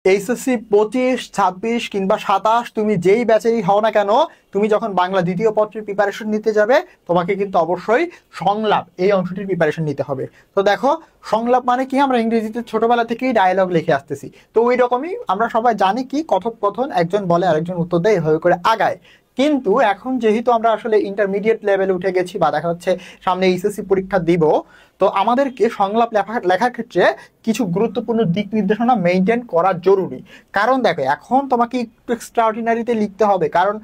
HSC 25, 26 কিংবা 27 তুমি যেই ব্যাচেরই হও না কেন, তুমি যখন বাংলা দ্বিতীয় পত্রের প্রিপারেশন নিতে যাবে তোমাকে কিন্তু অবশ্যই সংলাপ এই অংশটির প্রিপারেশন নিতে হবে। তো দেখো, সংলাপ মানে কি, আমরা ইংরেজিতে ছোটবেলা থেকেই ডায়ালগ লিখে আসতেছি, তো ওই রকমই আমরা সবাই জানি কি কথোপকথন, একজন বলে আরেকজন উত্তর দেয়, এভাবে করে আগায়। কিন্তু এখন যেহেতু আমরা আসলে ইন্টারমিডিয়েট লেভেলে উঠে গেছি বা দেখা যাচ্ছে সামনে এইচএসসি পরীক্ষা দিব, তো আমাদেরকে সংলাপ লেখার ক্ষেত্রে কিছু গুরুত্বপূর্ণ দিক নির্দেশনা মেনটেন করা জরুরি। কারণ দেখো, এখন তোমাকে একটু এক্সট্রাঅর্ডিনারিতে লিখতে হবে, কারণ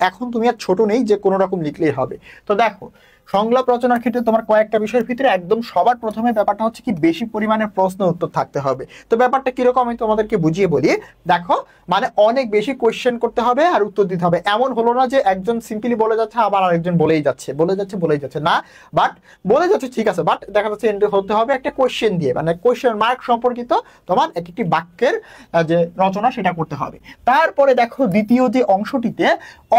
এখন তুমি আর ছোট নেই যে কোনো রকম লিখলেই হবে। তো দেখো, সংলাপ রচনার ক্ষেত্রে তোমার কয়েকটা বিষয়ের ভিতরে একদম সবার প্রথমে ব্যাপারটা হচ্ছে কি, বেশি পরিমাণে প্রশ্ন উত্তর থাকতে হবে। তো ব্যাপারটা কিরকম আমি তোমাদেরকে বুঝিয়ে বলি। দেখো, মানে অনেক বেশি কোয়েশ্চেন করতে হবে আর উত্তর দিতে হবে। এমন হলো না যে একজন সিম্পলি বলে যাচ্ছে আবার আরেকজন বলেই যাচ্ছে না, বাট বলে যাচ্ছে ঠিক আছে, বাট দেখা যাচ্ছে এন্ড হতে হবে একটা কোয়েশ্চেন দিয়ে, মানে কোয়েশ্চেন মার্ক সম্পর্কিত তোমার একটি বাক্যের যে রচনা সেটা করতে হবে। তারপরে দেখো, দ্বিতীয় যে অংশটিতে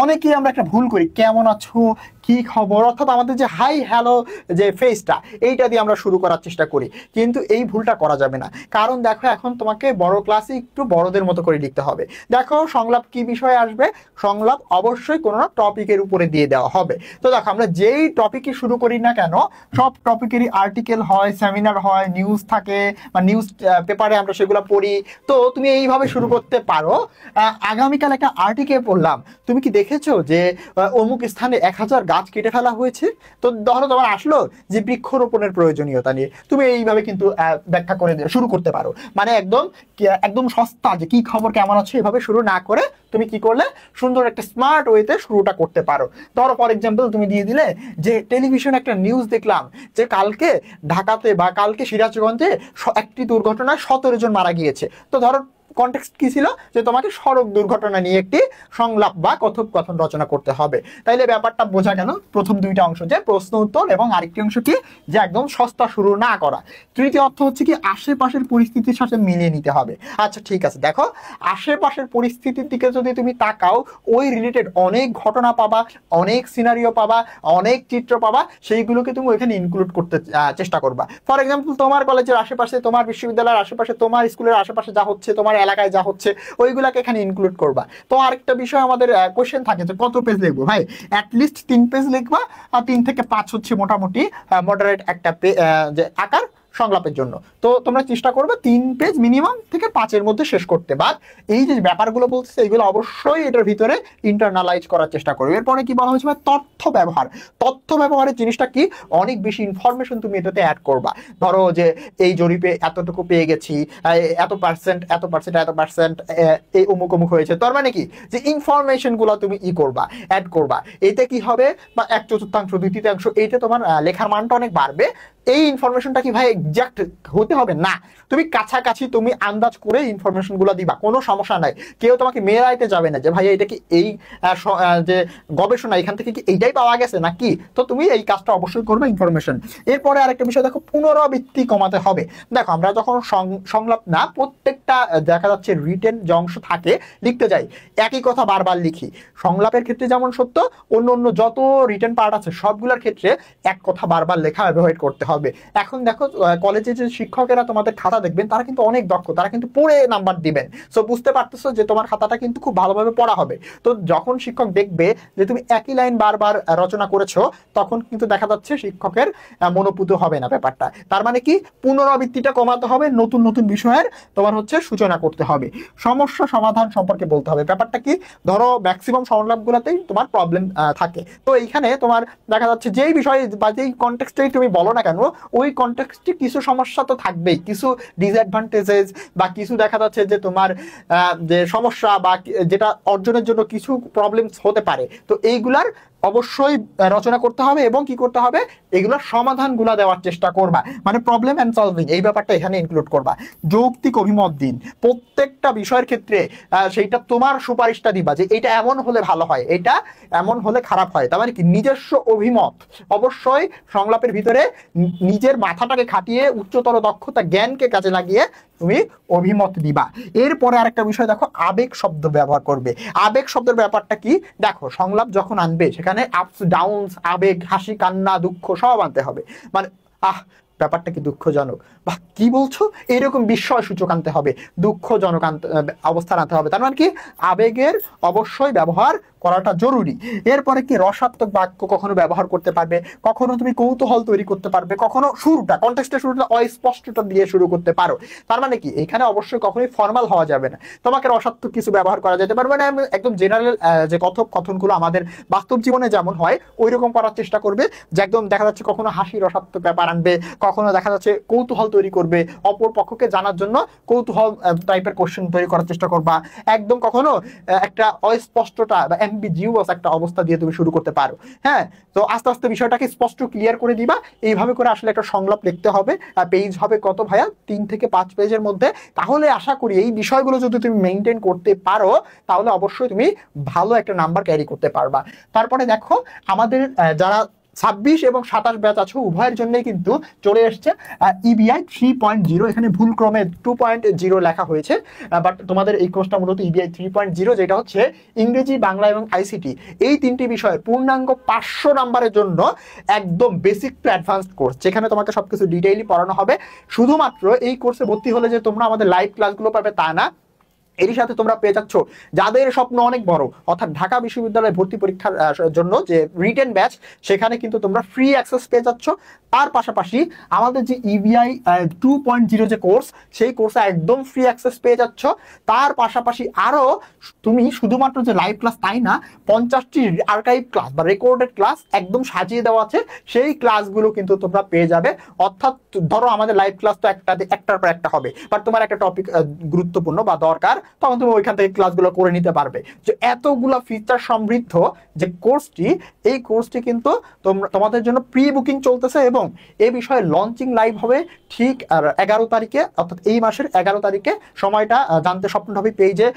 অনেকেই আমরা একটা ভুল করি, কেমন আছো, কি খবর, অর্থাৎ আমাদের যে হাই হ্যালো যে ফেসটা, এইটা দিয়ে আমরা শুরু করার চেষ্টা করি, কিন্তু এই ভুলটা করা যাবে না। কারণ দেখো, এখন তোমাকে বড় ক্লাসে একটু বড়দের মতো করে লিখতে হবে। দেখো, সংলাপ কি বিষয়ে আসবে, সংলাপ অবশ্যই কোনো না টপিকের উপরে দিয়ে দেওয়া হবে। তো দেখো, আমরা যেই টপিকে শুরু করি না কেন, সব টপিকেরই আর্টিকেল হয়, সেমিনার হয়, নিউজ থাকে বা নিউজ পেপারে আমরা সেগুলো পড়ি। তো তুমি এইভাবে শুরু করতে পারো। আগামীকাল একটা আর্টিকেল পড়লাম, তুমি কি দেখেছো যে অমুক স্থানে 1000 গাছ কেটে ফেলা হয়েছে? তো ধরো তোমার আসলো যে বৃক্ষরোপণের প্রয়োজনীয়তা নিয়ে, তুমি এইভাবে কিন্তু ব্যাখ্যা করে শুরু করতে পারো। মানে একদম একদম সস্তা যে কি খবর, কেমন আছে, এভাবে শুরু না করে তুমি কি করলে সুন্দর একটা স্মার্ট ওয়েতে শুরুটা করতে পারো। ধরো ফর এক্সাম্পল তুমি দিয়ে দিলে যে টেলিভিশনে একটা নিউজ দেখলাম যে কালকে ঢাকাতে বা কালকে সিরাজগঞ্জে একটি দুর্ঘটনায় 17 জন মারা গিয়েছে। তো ধরো কনটেক্সট কি ছিল, যে তোমাকে সড়ক দুর্ঘটনা নিয়ে একটি সংলাপ বা কথোপকথন রচনা করতে হবে। তাইলে ব্যাপারটা বোঝা গেল, প্রথম দুইটা অংশ যে প্রশ্ন উত্তর, এবং আরেকটি অংশ কি, যে একদম সস্তা শুরু না করা। তৃতীয় অর্থ হচ্ছে কি, আশেপাশের পরিস্থিতির সাথে মিলিয়ে নিতে হবে। আচ্ছা ঠিক আছে, দেখো, আশেপাশের পরিস্থিতির দিকে যদি তুমি তাকাও, ওই রিলেটেড অনেক ঘটনা পাবা, অনেক সিনারিও পাবা, অনেক চিত্র পাবা, সেইগুলোকে তুমি ওইখানে ইনক্লুড করতে চেষ্টা করবা। ফর এক্সাম্পল, তোমার কলেজের আশেপাশে, তোমার বিশ্ববিদ্যালয়ের আশেপাশে, তোমার স্কুলের আশেপাশে যা হচ্ছে, তোমার এলাকায় যা হচ্ছে, ওইগুলাকে এখানে ইনক্লুড করবা। তো আরেকটা বিষয় আমাদের কোশ্চেন থাকে যে কত পেজ লিখবো ভাই, অ্যাটলিস্ট 3 পেজ লিখবা, আর 3 থেকে 5 হচ্ছে মোটামুটি মডারেট একটা যে আকার সংলাপের জন্য। তো তোমরা চেষ্টা করবে 3 পেজ মিনিমাম থেকে 5-এর মধ্যে শেষ করতে। বাট এই যে ব্যাপারগুলো বলতেছে, এইগুলো অবশ্যই এটার ভিতরে ইন্টারনালাইজ করার চেষ্টা করবে। এরপরে কি বলা হয়েছে, তথ্য ব্যবহার। তথ্য ব্যবহারের জিনিসটা কি, অনেক বেশি ইনফরমেশন তুমি এটাতে অ্যাড করবা। ধরো যে এই জরিপে এতটুকু পেয়ে গেছি, এত পার্সেন্ট এই অমুক অমুক হয়েছে, তার মানে কি, যে ইনফরমেশন গুলো তুমি করবা, অ্যাড করবা। এতে কি হবে, বা 1/4, 2/3, এইটা তোমার লেখার মানটা অনেক বাড়বে। এই ইনফরমেশনটা কি ভাই এক্সাক্ট হতে হবে না, তুমি কাছাকাছি তুমি আন্দাজ করে ইনফরমেশন গুলো দিবা, কোনো সমস্যা নাই। কেউ তোমাকে মেলাইতে যাবে না যে ভাই এটা কি এই যে গবেষণা এখান থেকে কি এইটাই পাওয়া গেছে নাকি। তো তুমি এই কাজটা অবশ্যই করবে, ইনফরমেশন। এরপরে আরেকটা বিষয় দেখো, পুনরাবৃত্তি কমাতে হবে। দেখো, আমরা যখন সংলাপ না, প্রত্যেকটা দেখা যাচ্ছে রিটেন যে অংশ থাকে লিখতে যাই, একই কথা বারবার লিখি। সংলাপের ক্ষেত্রে যেমন সত্য, অন্য অন্য যত রিটেন পার্ট আছে সবগুলোর ক্ষেত্রে এক কথা বারবার লেখা অ্যাভয়েড করতে হবে। এখন দেখো, কলেজে যে শিক্ষকেরা তোমাদের খাতা দেখবেন, তারা কিন্তু অনেক দক্ষ, তারা কিন্তু পড়ে নাম্বার দিবেন। সো বুঝতে পারতেছো যে তোমার খাতাটা কিন্তু খুব ভালোভাবে পড়া হবে। তো যখন শিক্ষক দেখবে যে তুমি একই লাইন বারবার রচনা করেছো, তখন কিন্তু দেখা যাচ্ছে শিক্ষকের মনোপুত হবে না ব্যাপারটা। তার মানে কি, পুনরাবৃত্তিটা কমাতে হবে, নতুন নতুন বিষয়ের তোমার হচ্ছে সূচনা করতে হবে, সমস্যা সমাধান সম্পর্কে বলতে হবে। ব্যাপারটা কি, ধরো ম্যাক্সিমাম সংলাপগুলোতেই তোমার প্রবলেম থাকে। তো এইখানে তোমার দেখা যাচ্ছে যেই বিষয় বা যেই কনটেক্সটেই তুমি বলো না কেন, ওই কনটেক্সটে কিছু সমস্যা তো থাকবেই, কিছু ডিসঅ্যাডভান্টেজেস বা কিছু দেখা যাচ্ছে যে তোমার যে সমস্যা বা যেটা অর্জনের জন্য কিছু প্রবলেমস হতে পারে। তো এইগুলার অবশ্যই রচনা করতে হবে, এবং কি করতে হবে, এগুলোর সমাধানগুলো দেওয়ার চেষ্টা করবা, মানে প্রবলেম এন্ড সলভিং এই ব্যাপারটা এখানে ইনক্লুড করবা। যৌক্তিক অভিমত দিন প্রত্যেকটা বিষয়ের ক্ষেত্রে, সেইটা তোমার সুপারিশটা দিবা যে এটা এমন হলে ভালো হয়, এটা এমন হলে খারাপ হয়। তার মানে কি, নিজস্ব অভিমত অবশ্যই সংলাপের ভিতরে, নিজের মাথাটাকে খাটিয়ে উচ্চতর দক্ষতা জ্ঞানকে কাজে লাগিয়ে তুমি অভিমত দিবা। এরপরে আরেকটা বিষয় দেখো, আবেগ শব্দ ব্যবহার করবে। আবেগ শব্দের ব্যাপারটা কি, দেখো, সংলাপ যখন আনবে সেখানে আপস ডাউনস, আবেগ, হাসি, কান্না, দুঃখ সব আনতে হবে। মানে ব্যাপারটা কি দুঃখজনক? বা কি বলছো, এরকম বিস্ময় সূচক আনতে হবে, দুঃখজনক অবস্থান আনতে হবে। তার মানে কি, আবেগের অবশ্যই ব্যবহার করাটা জরুরি। এরপরে কি, রসাত্মক বাক্য কখনো ব্যবহার করতে পারবে, কখনো তুমি কৌতূহল তৈরি করতে পারবে, কখনো শুরুটা কনটেক্সটের শুরুটা অস্পষ্টতা দিয়ে শুরু করতে পারো। তার মানে কি, এখানে অবশ্যই কখনোই ফর্মাল হওয়া যাবে না, তোমাকে রসাত্মক কিছু ব্যবহার করা যেতে পারবে না। একদম জেনারেল যে কথনগুলো আমাদের বাস্তব জীবনে যেমন হয় ওই রকম করার চেষ্টা করবে, যে একদম দেখা যাচ্ছে কখনো হাসি রসাত্মক ব্যাপার আনবে, কখনো দেখা যাচ্ছে কৌতূহল তৈরি করবে, অপর পক্ষকে জানার জন্য কৌতূহল টাইপের কোশ্চেন তৈরি করার চেষ্টা করবা। একদম কখনো একটা অস্পষ্টতা বা অ্যাম্বিজিউয়াস একটা অবস্থা দিয়ে তুমি শুরু করতে পারো। হ্যাঁ, তো আস্তে আস্তে বিষয়টাকে স্পষ্ট ক্লিয়ার করে দিবা। এইভাবে করে আসলে একটা সংলাপ লিখতে হবে। পেজ হবে কত ভাইয়া, 3 থেকে 5 পেজের মধ্যে। তাহলে আশা করি এই বিষয়গুলো যদি তুমি মেনটেন করতে পারো তাহলে অবশ্যই তুমি ভালো একটা নাম্বার ক্যারি করতে পারবা। তারপরে দেখো, আমাদের যারা 26 এবং 27 ব্যাচ আছে উভয়ের জন্যই কিন্তু চলে এসছে ইবিআই 3.0। এখানে ভুল ক্রমে 2.0 লেখা হয়েছে, বাট তোমাদের এই কোর্সটা মূলত ইবিআই 3.0, যেটা হচ্ছে ইংরেজি, বাংলা এবং আইসিটি এই 3টি বিষয়ের পূর্ণাঙ্গ 500 নাম্বারের জন্য একদম বেসিক টু অ্যাডভান্সড কোর্স, যেখানে তোমাকে সবকিছু ডিটেইলি পড়ানো হবে। শুধুমাত্র এই কোর্সে ভর্তি হলে যে তোমরা আমাদের লাইভ ক্লাসগুলো পাবে তা না, এরই সাথে তোমরা পেয়ে যাচ্ছ যাদের স্বপ্ন অনেক বড়, অর্থাৎ ঢাকা বিশ্ববিদ্যালয়ে ভর্তি পরীক্ষার জন্য যে রিটেন ব্যাচ, সেখানে কিন্তু তোমরা ফ্রি অ্যাক্সেস পেয়ে যাচ্ছ। তার পাশাপাশি আমাদের যে ইবিআই 2.0 যে কোর্স, সেই কোর্সে একদম ফ্রি অ্যাক্সেস পেয়ে যাচ্ছ। তার পাশাপাশি আরও তুমি শুধুমাত্র যে লাইভ ক্লাস তাই না, 50টি আর্কাইভ ক্লাস বা রেকর্ডেড ক্লাস একদম সাজিয়ে দেওয়া আছে, সেই ক্লাসগুলো কিন্তু তোমরা পেয়ে যাবে। অর্থাৎ ধরো আমাদের লাইভ ক্লাস তো একটার পর একটা হবে, বাট তোমার একটা টপিক গুরুত্বপূর্ণ বা দরকার, তখন তুমি ওইখান থেকে ক্লাসগুলো করে নিতে পারবে। যে এতগুলো ফিচার সমৃদ্ধ যে কোর্সটি, এই কোর্সটি কিন্তু তোমাদের জন্য প্রি বুকিং চলতেছে এবং এই বিষয়ে লঞ্চিং লাইভ হবে ঠিক 11 তারিখে, অর্থাৎ এই মাসের 11 তারিখে। সময়টা জানতে স্বপ্নঢাবি পেজে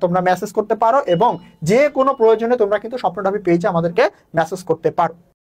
তোমরা মেসেজ করতে পারো এবং যে কোনো প্রয়োজনে তোমরা কিন্তু স্বপ্নঢাবি পেজে আমাদেরকে মেসেজ করতে পারো।